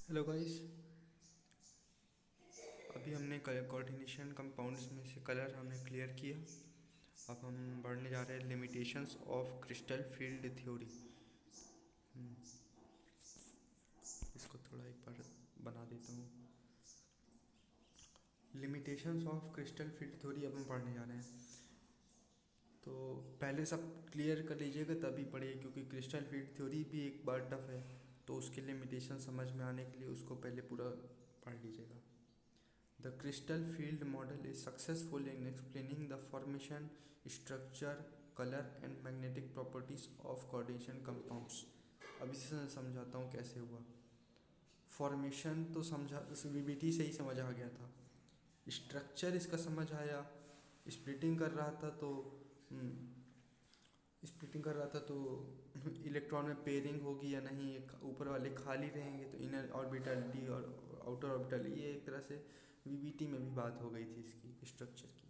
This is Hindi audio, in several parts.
Hello guys. अभी हमने कोऑर्डिनेशन कंपाउंड्स में से कलर हमने क्लियर किया। अब हम बढ़ने जा रहे हैं limitations of crystal field theory. इसको थोड़ा एक बार बना देता हूँ। Limitations of crystal field theory अब हम पढ़ने जा रहे हैं। तो पहले सब क्लियर कर लीजिएगा तभी पढ़िए, क्योंकि क्रिस्टल फील्ड थ्योरी भी एक बार टफ है, तो उसके लिमिटेशन समझ में आने के लिए उसको पहले पूरा पढ़ लीजिएगा। The crystal field model is successful in explaining the formation, structure, color and magnetic properties of coordination compounds। अब इसे समझाता हूँ कैसे हुआ। फॉर्मेशन तो समझा, वीबीटी से ही समझ आ गया था। स्ट्रक्चर इसका समझ आया। स्प्लिटिंग कर रहा था तो स्प्लिटिंग कर रहा था तो इलेक्ट्रॉन में पेयरिंग होगी या नहीं, ऊपर वाले खाली रहेंगे तो इनर ऑर्बिटल डी और आउटर ऑर्बिटल, ये एक तरह से वीबीटी में भी बात हो गई थी इसकी स्ट्रक्चर की।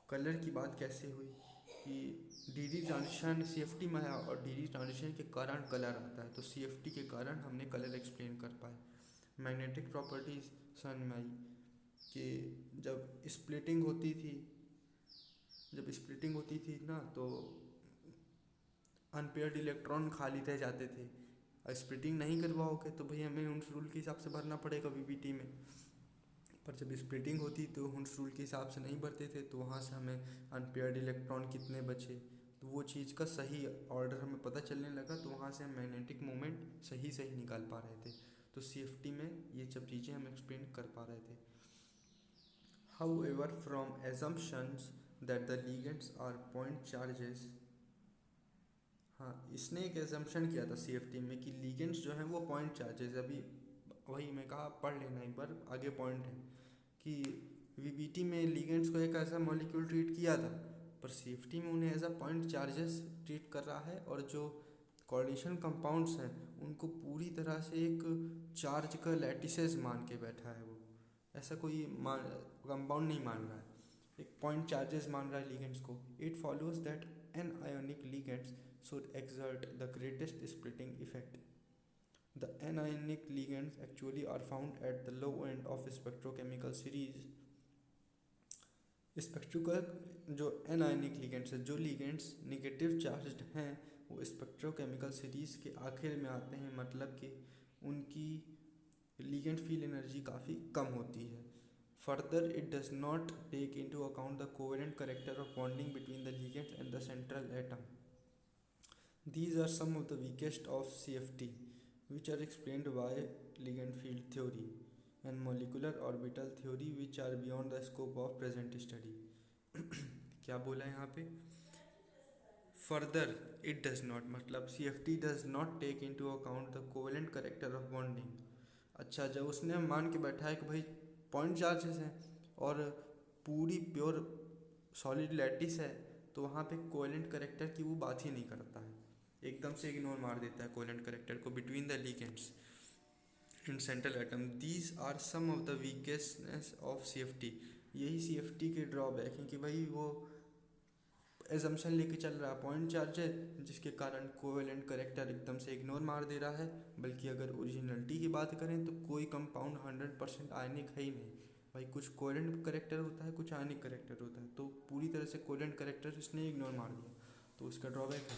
कलर की बात कैसे हुई कि डीडी ट्रांजिशन सीएफटी में आया और डीडी ट्रांजिशन के कारण कलर आता है, तो सीएफटी के कारण हमने कलर एक्सप्लेन कर पाए। मैग्नेटिक प्रॉपर्टीज सन में आई कि जब स्प्लिटिंग होती थी ना, तो अनपेयर्ड इलेक्ट्रॉन खाली रह जाते थे। और स्प्लिटिंग नहीं करवाओगे तो भाई हमें उन रूल के हिसाब से भरना पड़ेगा वीबीटी में। पर जब स्प्लिटिंग होती तो हुंस रूल के हिसाब से नहीं भरते थे, तो वहाँ से हमें अनपेयर्ड इलेक्ट्रॉन कितने बचे, तो वो चीज़ का सही ऑर्डर हमें पता चलने लगा, तो वहाँ से हम मैग्नेटिक मोमेंट सही सही निकाल पा रहे थे। तो सीएफटी में ये सब चीज़ें हम एक्सप्लेन कर पा रहे थे। However from assumptions that the ligands are point charges. हाँ, इसने एक एजम्पशन किया था सीएफटी में कि लिगेंड्स जो हैं वो पॉइंट चार्जेस। अभी वही मैं कहा, पढ़ लेना एक बार, आगे पॉइंट है कि वीबीटी में लिगेंड्स को एक ऐसा मॉलिक्यूल ट्रीट किया था, पर सीएफटी में उन्हें as a point charges treat कर रहा है। और जो कोऑर्डिनेशन कंपाउंड्स हैं उनको पूरी तरह से एक चार्ज का लैटिसेस मान के बैठा है वो। ऐसा कोई कंपाउंड नहीं मान रहा है, एक पॉइंट चार्जेस मान रहा है लिगेंड्स को। It follows that an anionic ligands should exert the greatest splitting effect. The anionic ligands actually are found at the low end of spectrochemical series. स्पेक्ट्रिकल जो एनायनिक लिगेंड्स है, जो लिगेंड्स निगेटिव चार्ज्ड हैं, वो स्पेक्ट्रोकेमिकल सीरीज के आखिर में आते हैं, मतलब कि उनकी लिगेंड फील्ड एनर्जी काफ़ी कम होती है। Further it does not take into account the covalent character of bonding between the ligand and the central atom. These are some of the weakest of CFT, which are explained by ligand field theory and molecular orbital theory, which are beyond the scope of present study. क्या बोला है यहाँ पे? फर्दर इट डज नॉट, मतलब CFT does not take into account the covalent character of bonding. अच्छा, जब उसने मान के बैठा है कि भाई पॉइंट चार्जेस हैं और पूरी प्योर सॉलिड लैटिस है, तो वहाँ पे कोवेलेंट करेक्टर की वो बात ही नहीं करता है, एकदम से इग्नोर मार देता है कोवेलेंट करेक्टर को between the ligands in central atom. These are some of the वीकेस्टनेस ऑफ सीएफटी। यही सीएफटी के ड्रॉबैक हैं कि भाई वो एजम्पशन लेके चल रहा है पॉइंट चार्ज है, जिसके कारण कोवेलेंट करेक्टर एकदम से इग्नोर मार दे रहा है। बल्कि अगर ओरिजिनलिटी की बात करें तो कोई कंपाउंड 100% आयनिक है ही नहीं भाई, कुछ कोवेलेंट करेक्टर होता है, कुछ आयनिक करेक्टर होता है, तो पूरी तरह से कोवेलेंट करेक्टर इसने इग्नोर मार दिया, तो उसका ड्रॉबैक है।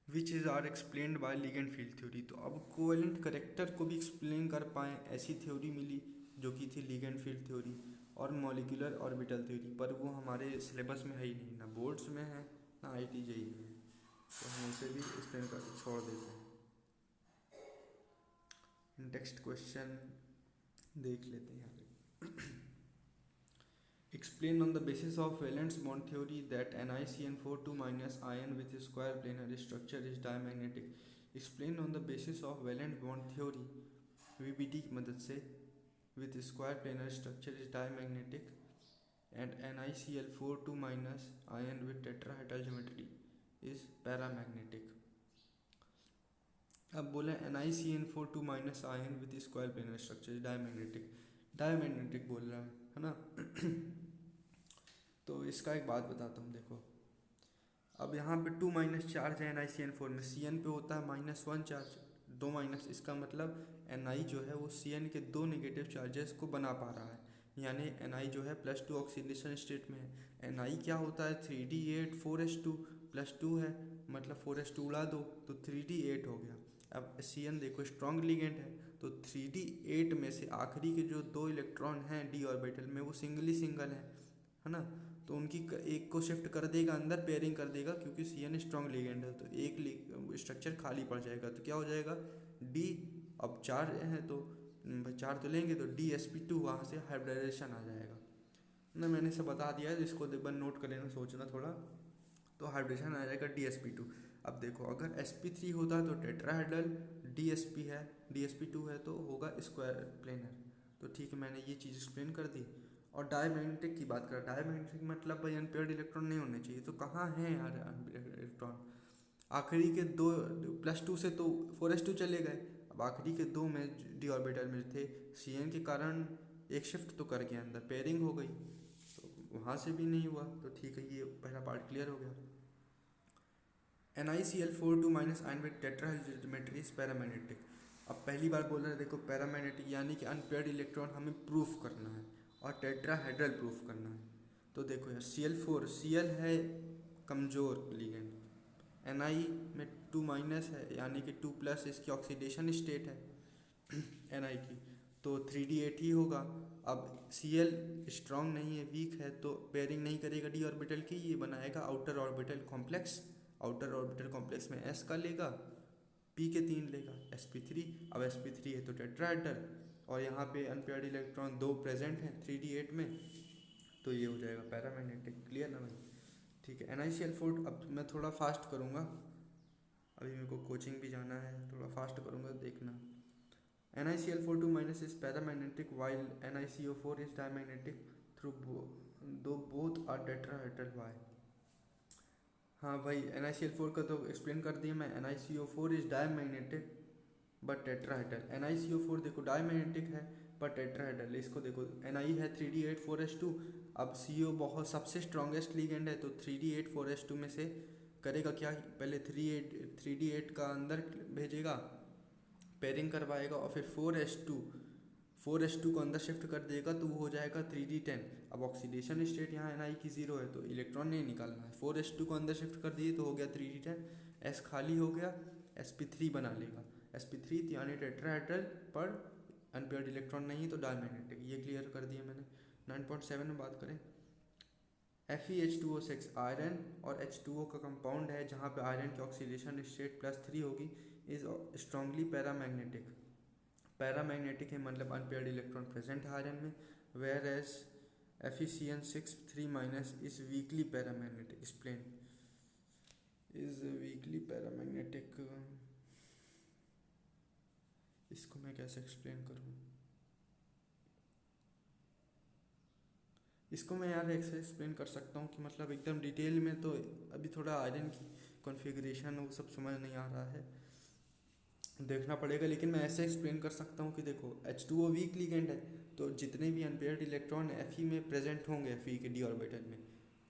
Which is are explained by ligand field theory. तो अब कोवेलेंट करेक्टर को भी एक्सप्लेन कर पाएँ ऐसी थ्योरी मिली जो कि थी लिगेंड फील्ड थ्योरी और मॉलिक्यूलर ऑर्बिटल थ्योरी, पर वो हमारे सिलेबस में है ही नहीं, ना बोर्ड्स में है ना IIT JEE में है, तो हम उसे भी एक्सप्लेन करके छोड़ देते हैं। नेक्स्ट क्वेश्चन देख लेते हैं यहाँ पे। Explain on the basis of valence bond theory that NiCN4 2 minus ion with a square planar structure is diamagnetic. Explain on the basis of valence bond theory VBT की मदद से with square planar structure is diamagnetic and NiCl4 2 minus ion with tetrahedral geometry is paramagnetic. अब बोले NiCN4 2 minus ion with square planar structure is diamagnetic. Diamagnetic बोल रहा है ना। तो इसका एक बात बताता हूँ, देखो अब यहाँ पे 2 माइनस चार्ज है NiCN4 में, CN पे होता है -1 चार्ज, दो माइनस, इसका मतलब Ni जो है वो Cn के दो नेगेटिव चार्जेस को बना पा रहा है, यानी Ni जो है +2 ऑक्सीडेशन स्टेट में है। Ni क्या होता है 3d8 4s2 +2 है, मतलब 4s2 उड़ा दो तो 3d8 हो गया। अब Cn देखो स्ट्रॉन्ग लिगेंड है, तो 3d8 में से आखिरी के जो दो इलेक्ट्रॉन हैं d ऑर्बिटल में वो सिंगल ही सिंगल है ना, तो उनकी एक को शिफ्ट कर देगा अंदर, पेयरिंग कर देगा, क्योंकि Cn स्ट्रॉन्ग लिगेंड है तो एक स्ट्रक्चर खाली पड़ जाएगा। तो क्या हो जाएगा d, अब चार हैं तो चार तो लेंगे तो DsP2 वहाँ से हाइब्रिडाइजेशन आ जाएगा ना। मैंने सब बता दिया है, इसको एक बार नोट कर लेना, सोचना थोड़ा। तो हाइब्रिडेशन आ जाएगा DsP2। अब देखो अगर sp3 होता है तो टेट्राहेड्रल, DsP है, DsP2 है तो होगा स्क्वायर प्लेनर। तो ठीक है, मैंने ये चीज़ एक्सप्लेन कर दी। और डायमैग्नेटिक की बात करें, डायमैग्नेटिक मतलब भाई अनपेयर्ड इलेक्ट्रॉन नहीं होने चाहिए, तो कहाँ हैं यार अनपेयर्ड इलेक्ट्रॉन? आखिरी के दो +2 से तो 4s2 चले गए, अब आखिरी के दो में d ऑर्बिटल में थे, Cn के कारण एक शिफ्ट तो कर गया अंदर, पेयरिंग हो गई, तो वहाँ से भी नहीं हुआ। तो ठीक है, ये पहला पार्ट क्लियर हो गया। NiCl4 minus ion with tetrahedral geometry is paramagnetic. अब पहली बार बोल रहे हैं देखो पैरामैग्नेटिक यानी कि अनपेयर्ड इलेक्ट्रॉन हमें प्रूफ करना है और टेट्राहेड्रल प्रूफ करना है। तो देखो यार Cl4, Cl है कमज़ोर लिगेंड, Ni में 2 माइनस है यानी कि 2+ इसकी ऑक्सीडेशन स्टेट है Ni की, तो 3d8 ही होगा। अब Cl स्ट्रॉन्ग नहीं है, वीक है, तो पेयरिंग नहीं करेगा d ऑर्बिटल की, ये बनाएगा outer orbital complex. Outer orbital complex में s का लेगा, p के 3 लेगा, sp3। अब sp3 है तो टेट्राहेड्रल, और यहाँ पे अनपेयर्ड इलेक्ट्रॉन दो प्रेजेंट हैं 3d8 में, तो ये हो जाएगा पैरामैग्नेटिक। क्लियर ना भाई? ठीक है। NiCl4 अब मैं थोड़ा फास्ट करूँगा, अभी मेरे को कोचिंग भी जाना है, थोड़ा फास्ट करूँगा देखना। NiCl4 minus is paramagnetic while NiCO4 is diamagnetic through दो बोथ आर टेट्राहेड्रल। वाई? हाँ भाई, NiCl4 का तो एक्सप्लेन कर दिया मैं। NiCO4 is diamagnetic but tetrahedral. NiCO4 देखो डायमैग्नेटिक है पर टेट्राहेड्रल। इसको देखो Ni है 3d8 4s2, अब CO बहुत सबसे स्ट्रॉन्गेस्ट लिगेंड है, तो 3d8 4s2 में से करेगा क्या, पहले 3d8 का अंदर भेजेगा, पेयरिंग करवाएगा, और फिर 4s2 को अंदर शिफ्ट कर देगा, तो वो हो जाएगा 3d10। अब ऑक्सीडेशन स्टेट यहाँ Ni की 0 है तो इलेक्ट्रॉन नहीं निकालना है, 4s2 को अंदर शिफ्ट कर दिए तो हो गया 3d10, s खाली हो गया, sp3 बना लेगा। sp3 यानी टेट्राहेड्रल पर अनपेयर्ड इलेक्ट्रॉन नहीं तो डायमैग्नेटिक। ये क्लियर कर दिया मैंने। 9.7 में बात करें, FeH2O6 आयरन और H2O का कंपाउंड है जहाँ पे आयरन की ऑक्सीडेशन स्टेट +3 होगी, इज स्ट्रांगली पैरामैग्नेटिक। पैरामैग्नेटिक है मतलब अनपेयर्ड इलेक्ट्रॉन प्रेजेंट है आयरन में, whereas FeCN6 3- is weakly paramagnetic. Explain is weakly paramagnetic, इसको मैं कैसे एक्सप्लेन करूँ? इसको मैं यार ऐसे एक्सप्लेन कर सकता हूँ कि मतलब एकदम डिटेल में तो अभी थोड़ा आयरन की कॉन्फ़िगरेशन वो सब समझ नहीं आ रहा है, देखना पड़ेगा, लेकिन मैं ऐसे एक्सप्लेन कर सकता हूँ कि देखो H2O वीक लिगेंड है, तो जितने भी अनपेयर्ड इलेक्ट्रॉन Fe में प्रेजेंट होंगे Fe के d ऑर्बिटल में,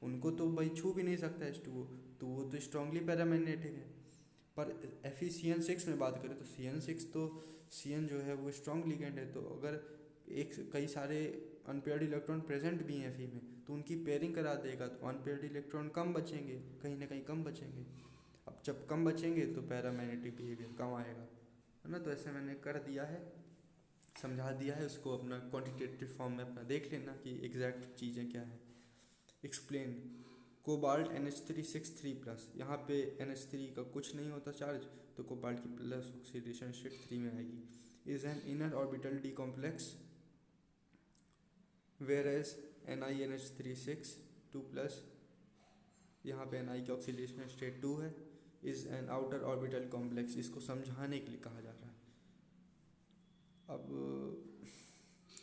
उनको तो भाई छू भी नहीं सकता H2O, तो वो तो स्ट्रांगली पैरामैग्नेटिक है। पर FeCN6 में बात करें तो CN6 तो Cn जो है वो स्ट्रॉन्ग लिगेंड है, तो अगर कई सारे अनपेयर्ड इलेक्ट्रॉन प्रेजेंट भी हैं Fe में तो उनकी पेयरिंग करा देगा, तो अनपेयर्ड इलेक्ट्रॉन कम बचेंगे, कहीं ना कहीं कम बचेंगे। अब जब कम बचेंगे तो पैरामैग्नेटिक बिहेवियर कम आएगा, है ना। तो ऐसे मैंने कर दिया है, समझा दिया है, उसको अपना क्वांटिटेटिव फॉर्म में अपना देख लेना कि एग्जैक्ट चीज़ें क्या है। एक्सप्लेन कोबाल्ट NH3 6 3+, यहाँ पे NH3 का कुछ नहीं होता चार्ज, तो कोबाल्ट की प्लस ऑक्सीडेशन स्टेट 3 में आएगी। Is an inner orbital D complex whereas NiNH3 6 2+, यहाँ पे Ni की ऑक्सीडेशन स्टेट 2 है। Is an outer orbital complex, इसको समझाने के लिए कहा जा रहा है। अब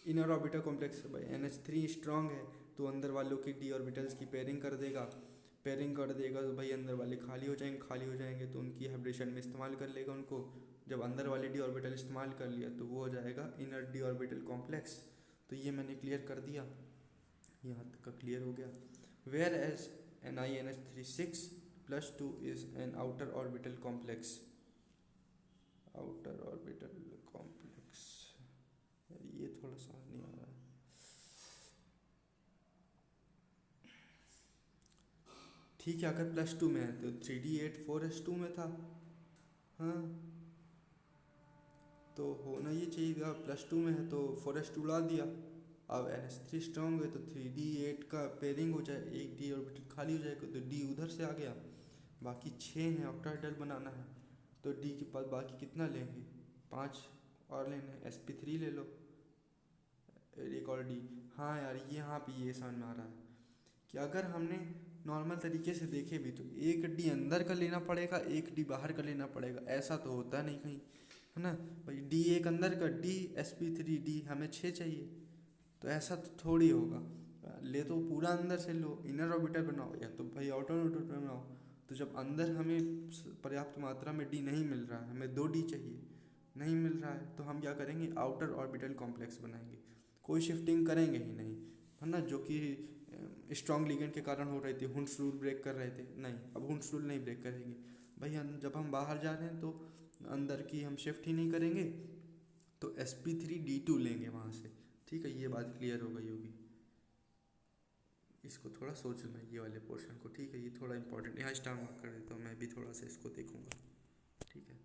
इनर ऑर्बिटल कॉम्प्लेक्स भाई NH3 स्ट्रॉन्ग है तो अंदर वालों की d ऑर्बिटल्स की पेयरिंग कर देगा, पेयरिंग कर देगा तो भाई अंदर वाले खाली हो जाएंगे, खाली हो जाएंगे तो उनकी हाइब्रिडेशन में इस्तेमाल कर लेगा उनको। जब अंदर वाले d ऑर्बिटल इस्तेमाल कर लिया तो वो हो जाएगा इनर d ऑर्बिटल कॉम्प्लेक्स। तो ये मैंने क्लियर कर दिया, यहाँ तक का क्लियर हो गया। Whereas NiNH3 6+2 is an outer orbital complex. Outer orbital complex, ये थोड़ा समझ नहीं आ रहा है। ठीक है, अगर +2 में है तो 3D8 4s2 में था। हाँ, तो होना ये चाहिए था, +2 में है तो 4s2 उड़ा दिया। अब NH3 स्ट्रॉन्ग है तो 3D8 का पेयरिंग हो जाए, एक D ऑर्बिटल खाली हो जाएगा तो D उधर से आ गया। बाकी 6 हैं, ऑक्टाहेड्रल बनाना है तो D के पास बाकी कितना लेंगे, 5 और लेने, sp3 ले लो, एक और D। हाँ यार, ये यहाँ पे ये समझ में आ रहा है कि अगर हमने नॉर्मल तरीके से देखे भी तो एक डी अंदर का लेना पड़ेगा, एक डी बाहर का लेना पड़ेगा, ऐसा तो होता नहीं कहीं, है ना भाई। डी एक अंदर का, डी sp3 डी हमें 6 चाहिए, तो ऐसा तो थोड़ी होगा। ले तो पूरा अंदर से लो, इनर ऑर्बिटल बनाओ या तो भाई आउटर ऑर्बिटल बनाओ। तो जब अंदर हमें पर्याप्त मात्रा में डी नहीं मिल रहा है, हमें 2 डी चाहिए, नहीं मिल रहा है, तो हम क्या करेंगे, आउटर ऑर्बिटल कॉम्प्लेक्स बनाएंगे। कोई शिफ्टिंग करेंगे ही नहीं, है ना, जो कि स्ट्रॉन्ग लिगेंड के कारण हो रही थी, हुंस रूल ब्रेक कर रहे थे, नहीं अब हुंस रूल नहीं ब्रेक करेंगे भाई। हम जब हम बाहर जा रहे हैं तो अंदर की हम शिफ्ट ही नहीं करेंगे, तो sp3d2 लेंगे वहाँ से। ठीक है, ये बात क्लियर हो गई होगी। इसको थोड़ा सोचना ये वाले पोर्शन को, ठीक है, ये थोड़ा इंपॉर्टेंट, यहाँ स्टार मार्क कर देता हूँ, मैं भी थोड़ा सा इसको देखूंगा। ठीक है,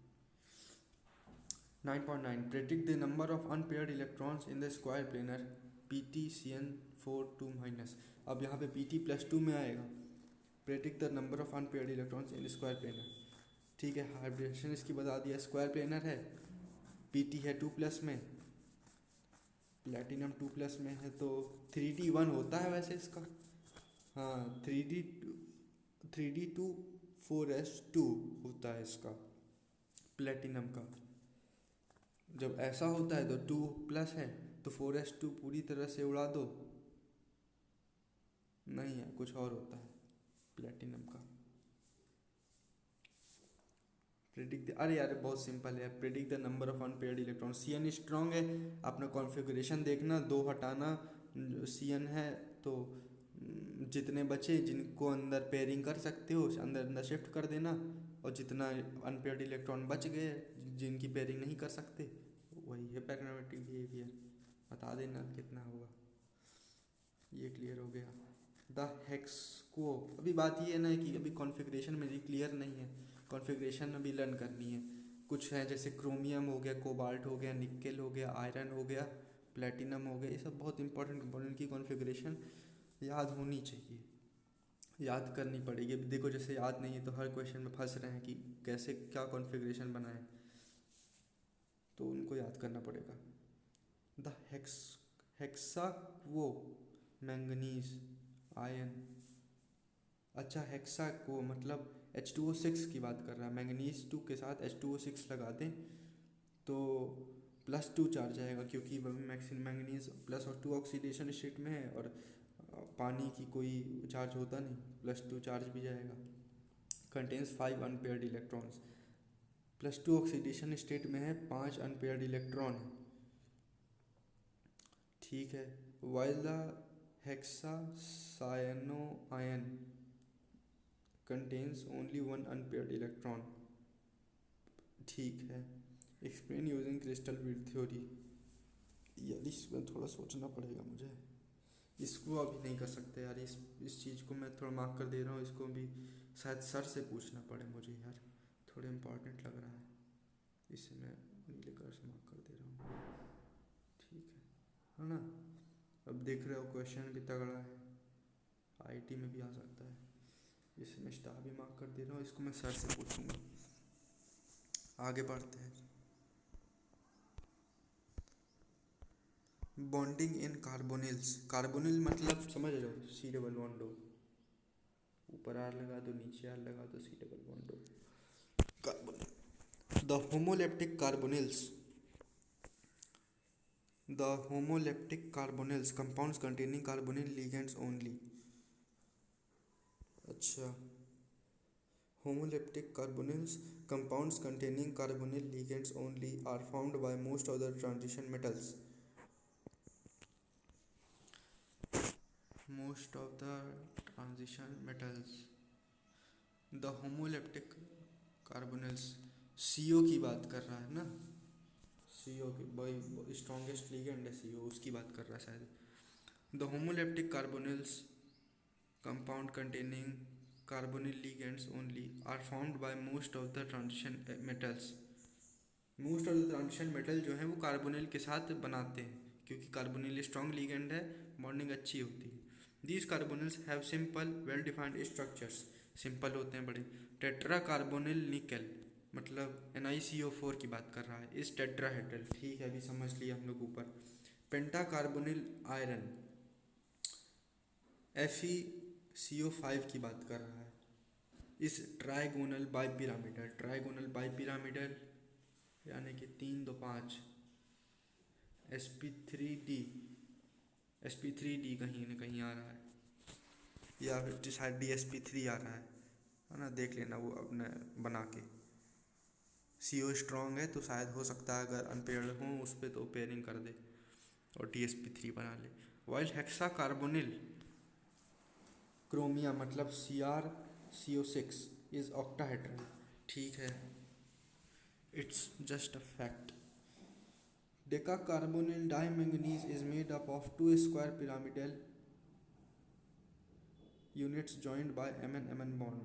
9.9 predict the number of unpaired electrons in the square planar PtCN42-। अब यहाँ पे PT+2 में आएगा, predict the number of unpaired electrons in square planar. ठीक है, हाइब्रिडेशन इसकी बता दिया, स्क्वायर प्लेनर है, PT है 2+ में, प्लेटिनम 2+ में है, तो 3D1 होता है वैसे इसका। हाँ, 3D2 4s2 होता है इसका प्लेटिनम का। जब ऐसा होता है तो 2+ है तो 4s2 पूरी तरह से उड़ा दो, नहीं है, कुछ और होता है प्लेटिनम का। प्रेडिक्ट, अरे यार बहुत सिंपल है, predict the number of unpaired electron. CN strong है, अपना कॉन्फ़िगरेशन देखना, 2 हटाना, CN है तो जितने बचे जिनको अंदर पेयरिंग कर सकते हो अंदर अंदर शिफ्ट कर देना, और जितना अनपेयर्ड इलेक्ट्रॉन बच गए जिनकी पेयरिंग नहीं कर सकते, वही है पैरामेट्रिक बिहेवियर, बता देना कितना होगा। ये क्लियर हो गया। द हेक्स को, अभी बात ये है ना कि अभी कॉन्फ़िगरेशन मेरी क्लियर नहीं है, कॉन्फ़िगरेशन अभी लर्न करनी है। कुछ है जैसे क्रोमियम हो गया, कोबाल्ट हो गया, निकेल हो गया, आयरन हो गया, प्लेटिनम हो गया, ये सब बहुत इंपॉर्टेंट कंपोनेंट की कॉन्फ़िगरेशन याद होनी चाहिए, याद करनी पड़ेगी। अभी देखो जैसे याद नहीं है तो हर क्वेश्चन में फंस रहे हैं कि कैसे क्या कॉन्फ़िगरेशन बनाएं, तो उनको याद करना पड़ेगा। द हेक्सा वो मैंगनीज आयन, अच्छा हेक्सा को मतलब H2O6 की बात कर रहा है, मैंगनीज 2 के साथ H2O6 लगा दें तो +2 चार्ज आएगा, क्योंकि मैक्सिमम मैंगनीज +2 ऑक्सीडेशन स्टेट में है और पानी की कोई चार्ज होता नहीं, +2 चार्ज भी जाएगा। Contains 5 unpaired electrons, +2 oxidation state में है, 5 अनपेयर्ड इलेक्ट्रॉन। ठीक है, while the hexacyano ion contains only 1 unpaired electron. ठीक है, एक्सप्लेन यूजिंग क्रिस्टल विड थ्योरी, यार इसमें थोड़ा सोचना पड़ेगा मुझे, इसको अभी नहीं कर सकते यार, इस चीज़ को मैं थोड़ा मार्क कर दे रहा हूँ, इसको भी शायद सर से पूछना पड़े मुझे यार, थोड़ा इम्पोर्टेंट लग रहा है, इसे मैं नीले कलर से मार्क कर दे रहा हूँ। ठीक है ना, अब देख रहे हो क्वेश्चन भी तगड़ा है, IT में भी आ सकता है, इसे मैं स्टार भी मार्क कर दे रहा हूँ, इसको मैं सर से पूछूंगा। आगे बढ़ते हैं। बॉन्डिंग इन कार्बोनिल्स, कार्बोनिल मतलब समझ रहे हो, C डबल बॉन्ड हो, ऊपर R लगा दो नीचे R लगा दो, C डबल बॉन्ड हो, carbonyl. The homoleptic carbonyls, the homoleptic carbonyls compounds containing carbonyl ligands only. अच्छा, homoleptic carbonyls compounds containing carbonyl ligands only are found by most of the transition metals, most of the transition metals। the homoleptic carbonyls CO की बात कर रहा है ना, सीओ की, वही स्ट्रॉन्गेस्ट लिगेंड है सीओ, उसकी बात कर रहा है शायद। The homoleptic carbonyls compound containing carbonyl ligands only are formed by most of the transition metals। Most of the transition metal जो है वो कार्बोनिल के साथ बनाते हैं, क्योंकि कार्बोनिल स्ट्रॉन्ग लिगेंड है, बॉन्डिंग अच्छी होती है। These carbonyls have simple well defined structures, simple होते हैं बड़े। टेट्रा कार्बोनिल निकल, मतलब NiCO4 की बात कर रहा है, इस टेट्राहेड्रल, ठीक है अभी समझ लिया हम लोग ऊपर। पेंटा कार्बोनिल आयरन FeCO5 की बात कर रहा है, इस ट्राइगोनल बाइपिरामिडल, ट्राइगोनल बाइपिरामिडल यानी कि 3 2 5 sp3d, sp3d कहीं ना कहीं आ रहा है, या फिर शायद DsP3 आ रहा है ना, देख लेना वो अपने बना के। CO स्ट्रॉन्ग है तो शायद हो सकता है अगर अनपेयर्ड हो उस पर तो पेयरिंग कर दे और DsP3 बना ले। वाइल हेक्सा कार्बोनिल क्रोमिया मतलब CrCO6 इज ऑक्टाहेड्रल, ठीक है, it's just a fact. Decacarbonyl dimanganese is made up of 2 square pyramidal units joined by MN-MN bond,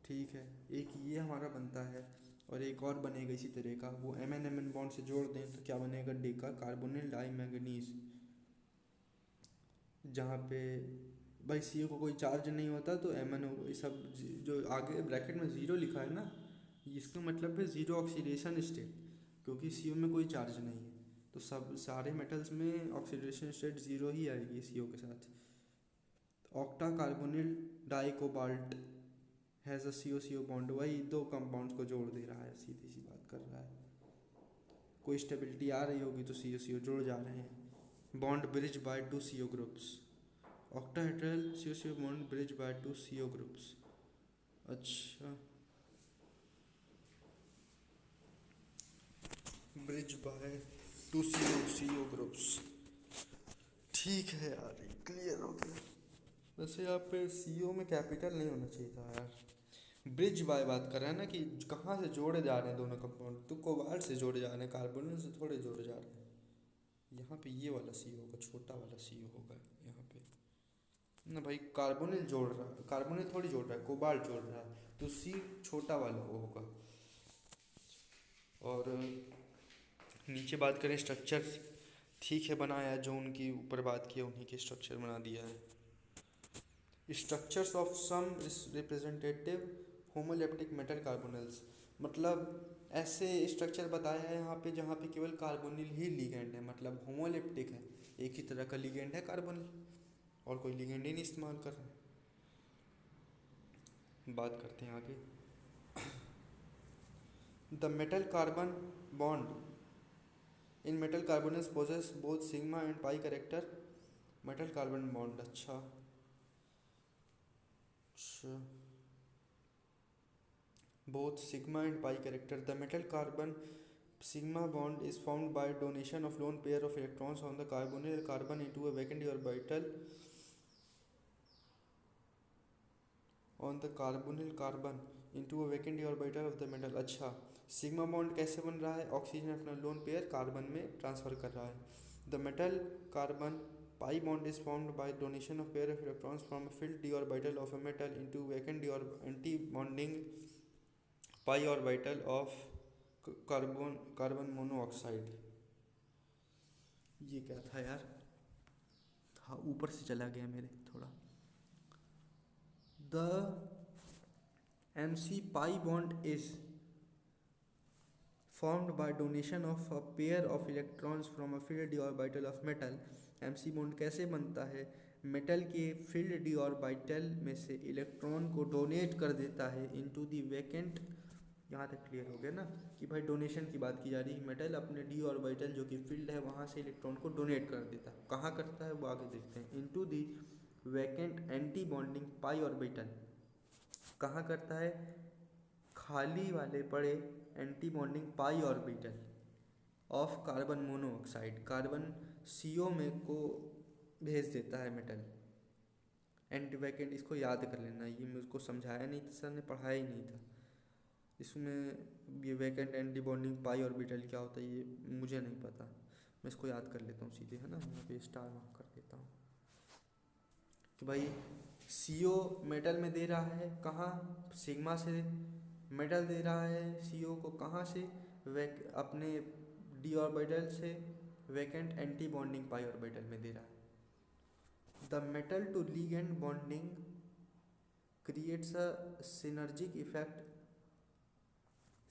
ठीक है, एक ये हमारा बनता है और एक और बनेगा इसी तरह का, वो MN-MN बॉन्ड से जोड़ दें तो क्या बनेगा, डेका कार्बोनिल डाईमैंगनीज, जहाँ पे भाई CO को कोई चार्ज नहीं होता तो MN ये सब जो आगे ब्रैकेट में ज़ीरो लिखा है ना, इसका मतलब है ज़ीरो ऑक्सीडेशन स्टेट, क्योंकि CO में कोई चार्ज नहीं है तो सब सारे मेटल्स में ऑक्सीडेशन स्टेट ज़ीरो ही आएगी CO के साथ। Octacarbonyl dicobalt has a CO-CO bond, वही दो कंपाउंड्स को जोड़ दे रहा है, सीधी सी बात कर रहा है, कोई स्टेबिलिटी आ रही होगी तो CO-CO जुड़ जा रहे हैं। Bond bridge by 2 CO groups, octahedral CO-CO bond bridge by 2 CO groups, अच्छा ब्रिज बाय 2 CO ग्रुप्स, ठीक है यार क्लियर हो गया। वैसे यहाँ पे CO में कैपिटल नहीं होना चाहिए था यार। ब्रिज बाय बात कर रहे हैं ना कि कहाँ से जोड़े जा रहे हैं दोनों कंपाउंड, तो कोबाल्ट से जोड़े जा रहे हैं, कार्बोनिल से थोड़े जोड़े जा रहे हैं। यहाँ पे ये वाला CO होगा, छोटा वाला CO होगा यहाँ पे ना भाई, कार्बोनिल जोड़ रहा है, कार्बोनिल थोड़ी जोड़ रहा है, कोबाल्ट जोड़ रहा है, तो C छोटा वाला वो होगा। और नीचे बात करें स्ट्रक्चर, ठीक है बनाया, जो उनकी ऊपर बात की उन्हीं के स्ट्रक्चर बना दिया है। Structures of some representative homoleptic metal carbonyls, मतलब ऐसे स्ट्रक्चर बताया है यहाँ पे जहाँ पे केवल कार्बोनिल ही लिगेंड है, मतलब होमोलेप्टिक है, एक ही तरह का लिगेंड है कार्बोनिल और कोई लिगेंड ही नहीं इस्तेमाल कर रहा है। बात करते हैं आगे। The metal carbon bond in metal carbonyls possess both sigma and pi character, metal carbon bond, अच्छा both sigma and pi character. The metal carbon sigma bond is formed by donation of lone pair of electrons on the carbonyl carbon into a vacant orbital on the carbonyl carbon into a vacant orbital of the metal। अच्छा सिग्मा बॉन्ड कैसे बन रहा है, ऑक्सीजन अपना लोन पेयर कार्बन में ट्रांसफर कर रहा है। The metal carbon pi bond is formed by donation of pair of electrons from a filled d orbital of a metal into vacant d anti bonding pi orbital of carbon monoxide. ये क्या था यार, हाँ ऊपर से चला गया मेरे थोड़ा। The MC pi bond is formed by donation of a pair of electrons from a filled d orbital of metal। MC bond कैसे बनता है, मेटल के फील्ड डी ऑर्बिटल में से इलेक्ट्रॉन को डोनेट कर देता है इनटू दी वैकेंट। यहाँ तक क्लियर हो गया ना कि भाई डोनेशन की बात की जा रही है, मेटल अपने डी ऑर्बिटल जो कि फील्ड है वहाँ से इलेक्ट्रॉन को डोनेट कर देता है, कहाँ करता है वो आगे देखते हैं। Into the vacant anti bonding pi orbital, कहाँ करता है, खाली वाले पड़े anti bonding pi orbital of carbon monoxide, carbon CO में को भेज देता है मेटल। एंटी वैकेंट इसको याद कर लेना, ये मुझको समझाया नहीं था सर ने, पढ़ाया ही नहीं था। इसमें ये vacant anti bonding pi orbital क्या होता है ये मुझे नहीं पता, मैं इसको याद कर लेता हूँ सीधे, है ना, यहाँ पे स्टार मार्क कर देता हूँ कि भाई सीओ मेटल में दे रहा है कहाँ, सिग्मा से मेटल दे रहा है सीओ को कहाँ से, अपने डी ऑर्बिटल से vacant anti bonding pi orbital में दे रहा है। The metal to ligand bonding creates a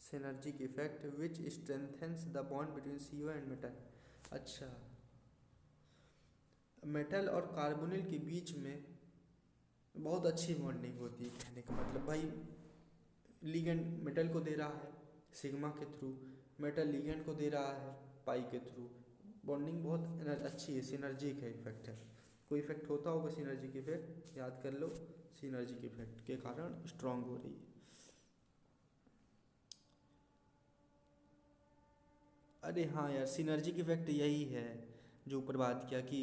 synergic effect which strengthens the bond between CO and metal। अच्छा, मेटल और कार्बोनिल के बीच में बहुत अच्छी बॉन्डिंग होती है, कहने का मतलब भाई लिगेंड मेटल को दे रहा है सिग्मा के थ्रू, मेटल लिगेंड को दे रहा है पाई के थ्रू, बॉन्डिंग बहुत अच्छी है, सिनर्जिक है इफेक्ट है। कोई इफेक्ट होता होगा सिनर्जिक इफेक्ट, याद कर लो, सिनर्जिक इफेक्ट के कारण स्ट्रांग हो रही है। अरे हाँ यार, सिनर्जिक इफेक्ट यही है जो ऊपर बात किया कि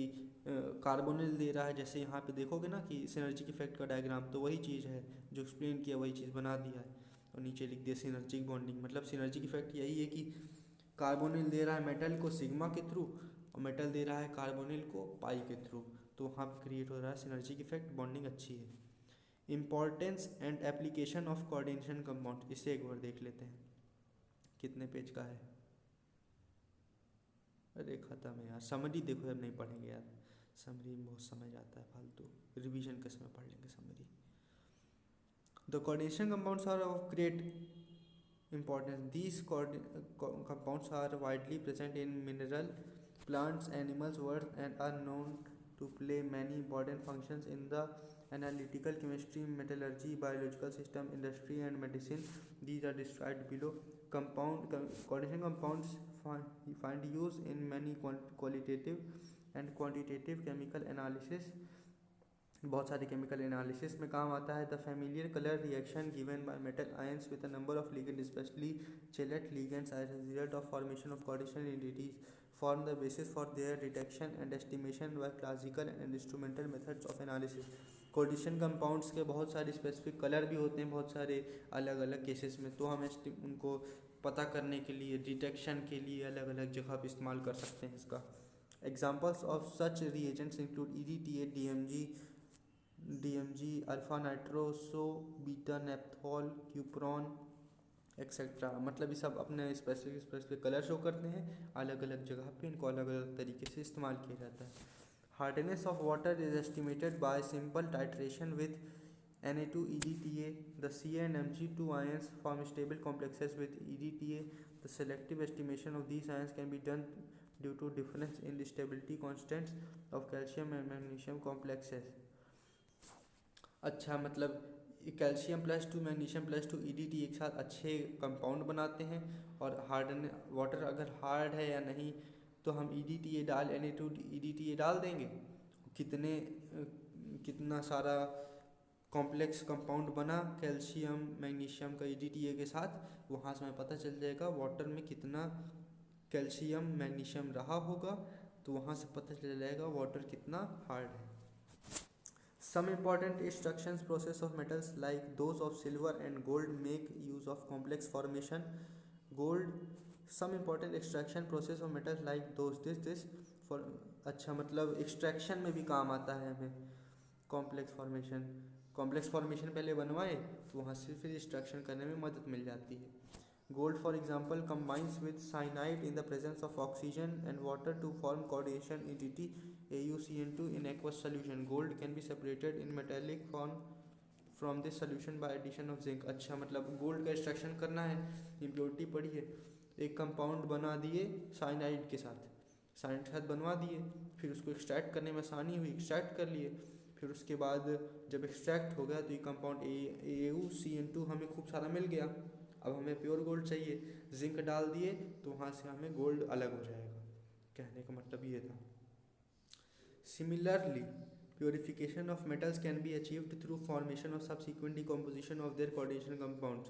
कार्बोनिल दे रहा है, जैसे यहाँ पे देखोगे ना कि सिनर्जिक इफेक्ट का डायग्राम, तो वही चीज़ है जो एक्सप्लेन किया, वही चीज़ बना दिया है और नीचे लिख दिया सिनर्जिक बॉन्डिंग। मतलब सिनर्जिक इफेक्ट यही है कि कार्बोनिल दे रहा है मेटल को सिग्मा के थ्रू और मेटल दे रहा है कार्बोनिल को पाई के थ्रू, तो वहाँ पर क्रिएट हो रहा है सिनर्जिक इफेक्ट, बॉन्डिंग अच्छी है। Importance and application of coordination compound, इसे एक बार देख लेते हैं, कितने पेज का है। अरे ख़त्म है यार, समरी देखो, अब नहीं पढ़ेंगे यार, समरी में बहुत समय जाता है फालतू, रिवीजन के समय पढ़ लेंगे summary. The coordination compounds are of great importance, these compounds are widely present in mineral, plants, animals world and are known to play many important functions in the analytical chemistry, metallurgy, biological system, industry and medicine. These are described below. Coordination compounds find use in many qualitative and quantitative chemical analysis, बहुत सारे केमिकल एनालिसिस में काम आता है। The familiar colour reaction given by metal ions with a number of ligand specially chelate ligands as a result of formation of coordination entities form the basis for their detection and estimation by classical and instrumental methods of analysis. Coordination compounds के बहुत सारे स्पेसिफिक कलर भी होते हैं बहुत सारे अलग अलग केसेस में, तो हम उनको पता करने के लिए डिटेक्शन के लिए अलग अलग जगह पर इस्तेमाल कर सकते हैं इसका। Examples of such reagents include EDTA, DMG, alpha nitroso, beta naphthol, cupron etcetera. मतलब ये सब अपने स्पेसिफिक कलर शो करते हैं, अलग अलग जगह पे इनको अलग अलग तरीके से इस्तेमाल किया जाता है। Hardness of water is estimated by simple titration with Na2EDTA. The Ca and Mg2 ions form stable complexes with EDTA. The selective estimation of these ions can be done due to difference in the stability constants of calcium and magnesium complexes. अच्छा, मतलब कैल्शियम +2 मैग्नीशियम +2 EDTA एक साथ अच्छे कंपाउंड बनाते हैं, और हार्डन वाटर अगर हार्ड है या नहीं तो हम EDTA डाल Na2EDTA डाल देंगे, कितना सारा कॉम्प्लेक्स कंपाउंड बना कैल्शियम मैग्नीशियम का EDTA के साथ, वहाँ से हमें पता चल जाएगा वाटर में कितना कैल्शियम मैग्नीशियम रहा होगा, तो वहाँ से पता चल जाएगा वाटर कितना हार्ड है। Some important extraction process of metals like those of silver and gold make use of complex formation. Some important extraction process of metals like those this for अच्छा, मतलब एक्सट्रैक्शन में भी काम आता है हमें कॉम्प्लेक्स फॉर्मेशन पहले बनवाए तो वहाँ से फिर एक्सट्रैक्शन करने में मदद मिल जाती है। Gold, for example, combines with cyanide in the presence of oxygen and water to form coordination entity AuCN2 in aqueous solution. Gold can be separated in metallic form from this solution by addition of zinc. अच्छा, मतलब गोल्ड का एक्सट्रैक्शन करना है, इम्प्योरिटी पड़ी है, एक कंपाउंड बना दिए साइनाइड के साथ बनवा दिए, फिर उसको एक्सट्रैक्ट करने में आसानी हुई, एक्सट्रैक्ट कर लिए, फिर उसके बाद जब एक्सट्रैक्ट हो गया तो ये कंपाउंड AuCN2 हमें खूब सारा मिल गया। अब हमें प्योर गोल्ड चाहिए, जिंक डाल दिए तो वहाँ से हमें गोल्ड अलग हो जाएगा, कहने का मतलब ये था। Similarly purification of metals can be achieved through formation of subsequent decomposition of their coordination compounds.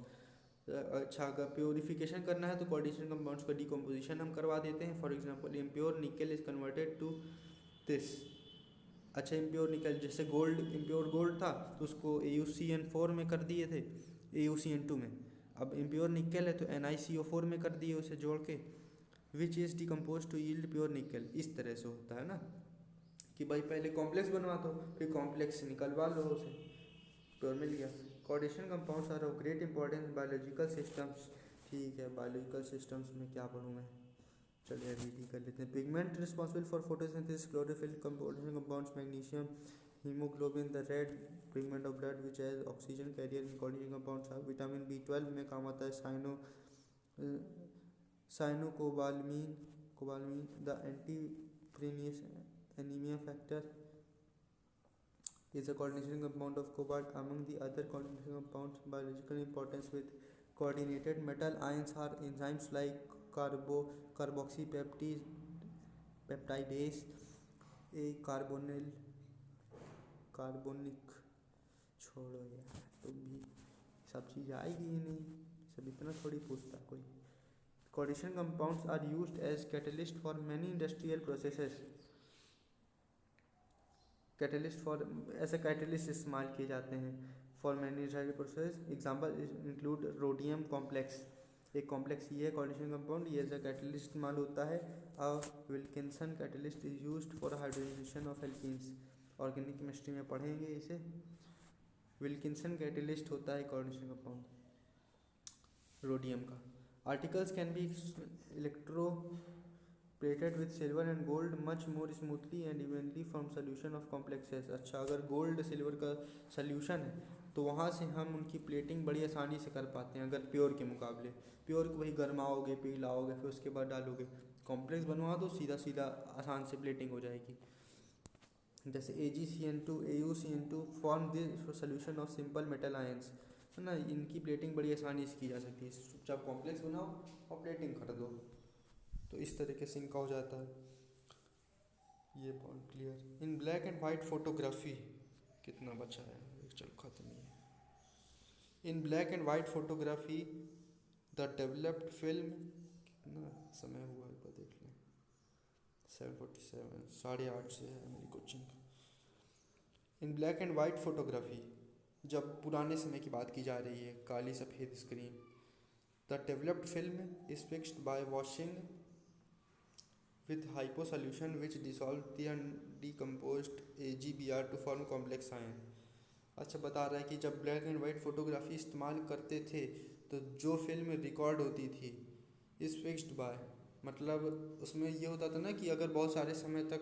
अच्छा, अगर प्योरिफिकेशन करना है तो कोऑर्डिनेशन कंपाउंड्स का डिकम्पोजिशन हम करवा देते हैं। फॉर एग्जांपल, इम्प्योर निकल इज कन्वर्टेड टू दिस। अच्छा, इम्प्योर निकल, जैसे इम्प्योर गोल्ड था तो उसको AuCN4 में कर दिए थे, AuCN2 में। अब इम्प्योर निकल है तो NiCO4 में कर दिए उसे जोड़ के, which is decompose to yield pure nickel. इस तरह से होता है ना कि भाई पहले कॉम्प्लेक्स बनवा दो, फिर कॉम्प्लेक्स से निकलवा लो उसे, प्योर मिल गया। Coordination compounds are of great importance biological systems. ठीक है, बायोलॉजिकल सिस्टम्स में क्या पढ़ूँ मैं, चलिए रीड कर लेते हैं। Pigment responsible for photosynthesis, chlorophyll, coordination compounds, magnesium, haemoglobin, the red pigment of blood which has oxygen carrier in coordination compounds. Vitamin B12 में काम आता है cyanocobalamin, the anti anemia factor is a coordination compound of cobalt. Among the other coordination compounds biological importance with coordinated metal ions are enzymes like carboxypeptidase, a carbonic, छोड़ो यार, तो भी सब चीज़ आएगी ही नहीं, सब इतना थोड़ी पूछता कोई। Coordination compounds are used as catalyst for many industrial processes. Catalyst for, ऐसे कैटलिस्ट इस्तेमाल किए जाते हैं for many industrial process. Example include rhodium complex, एक कॉम्प्लेक्स ये है कोऑर्डिनेशन कंपाउंड, ये एज अ कैटलिस्ट इस्तेमाल होता है। Wilkinson catalyst is used for hydrogenation of alkenes. Organic chemistry में पढ़ेंगे इसे। विल्किंसन कैटलिस्ट होता है कोऑर्डिनेशन कंपाउंड रोडियम का। Articles can be electroplated with silver and gold much more smoothly and evenly from solution of complexes. अच्छा, अगर गोल्ड सिल्वर का सोल्यूशन है तो वहाँ से हम उनकी प्लेटिंग बड़ी आसानी से कर पाते हैं, अगर प्योर के मुकाबले। प्योर को वही गरमाओगे, पिघलाओगे, फिर उसके बाद डालोगे। कॉम्प्लेक्स बनवा दो, सीधा सीधा आसान से प्लेटिंग हो जाएगी। जैसे AgCN2, AuCN2 form the solution of simple metal ions, है ना, इनकी प्लेटिंग बड़ी आसानी से की जा सकती है। चुपचाप कॉम्प्लेक्स बनाओ और प्लेटिंग कर दो, तो इस तरीके से इनका हो जाता है। ये point clear. In black and white photography, कितना बचा है, चलो खत्म ही है। In black and white photography the developed film, कितना समय हुआ है तो देख लें, 7:47, 8:30 से है मेरी coaching. In black and white photography, जब पुराने समय की बात की जा रही है, काली सफ़ेद screen. The developed film is fixed by washing with hypo solution which dissolve the undecomposed AgBr to form complex ion। अच्छा, बता रहा है कि जब ब्लैक एंड वाइट फोटोग्राफी इस्तेमाल करते थे तो जो फिल्म रिकॉर्ड होती थी इस फिक्स्ड बाय, मतलब उसमें ये होता था ना कि अगर बहुत सारे समय तक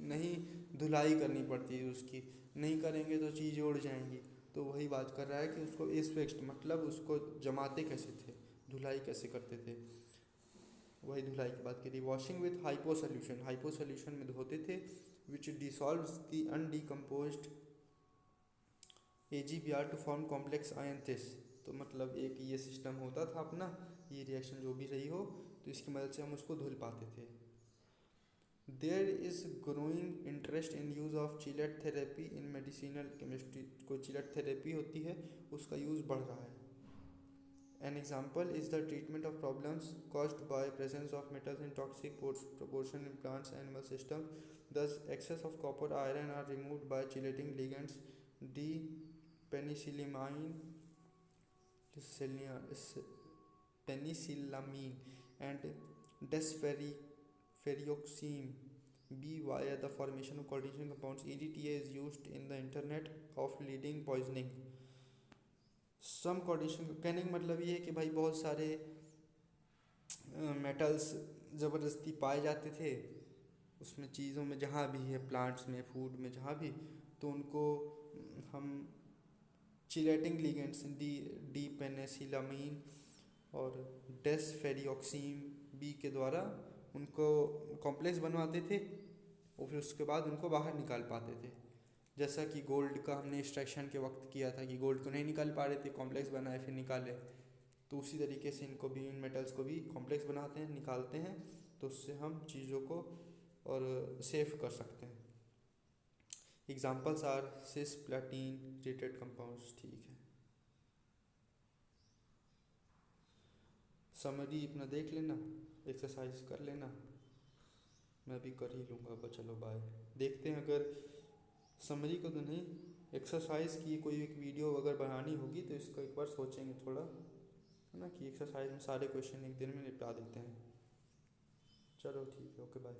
नहीं धुलाई करनी पड़ती है, उसकी नहीं करेंगे तो चीज़ें उड़ जाएंगी। तो वही बात कर रहा है कि उसको इस फिक्स्ड, मतलब उसको जमाते कैसे थे, धुलाई कैसे करते थे, वही धुलाई की बात करी। Washing with hypo solution, hypo solution में धोते थे, which dissolves the undecomposed AgBr to form complex ion this. तो मतलब एक ये सिस्टम होता था अपना, ये रिएक्शन जो भी रही हो तो इसकी मदद से हम उसको धुल पाते थे। There is growing interest in use of chelate therapy in medicinal chemistry. कोई चिलेट थेरेपी होती है उसका यूज़ बढ़ रहा है। An example is the treatment of problems caused by presence of metals in toxic proportion in plants and animal systems. Thus, excess of copper, iron are removed by chelating ligands penicillamine and desferrioxime B via the formation of coordination compounds. EDTA is used in the internet of leading poisoning. Some coordination कहने का मतलब ये है कि भाई बहुत सारे मेटल्स ज़बरदस्ती पाए जाते थे उसमें, चीज़ों में, जहाँ भी है, प्लांट्स में, फूड में, जहाँ भी, तो उनको हम चिलेटिंग लिगेंड्स डी पेनिसिलामीन और डेस्फेरियोक्सीम बी के द्वारा उनको कॉम्प्लेक्स बनवाते थे और फिर उसके बाद उनको बाहर निकाल पाते थे। जैसा कि गोल्ड का हमने एक्सट्रैक्शन के वक्त किया था कि गोल्ड को नहीं निकाल पा रहे थे, कॉम्प्लेक्स बनाए फिर निकाले, तो उसी तरीके से इनको भी, इन मेटल्स को भी कॉम्प्लेक्स बनाते हैं, निकालते हैं, तो उससे हम चीज़ों को और सेफ कर सकते हैं। Examples are cisplatin treated compounds. ठीक है, समरी अपना देख लेना, एक्सरसाइज कर लेना, मैं भी कर ही लूँगा। अब चलो बाय, देखते हैं अगर समरी को तो नहीं, एक्सरसाइज की कोई एक वीडियो अगर बनानी होगी तो इसको एक बार सोचेंगे थोड़ा। है ना, कि एक्सरसाइज में सारे क्वेश्चन एक दिन में निपटा देते हैं। चलो ठीक है, ओके बाय।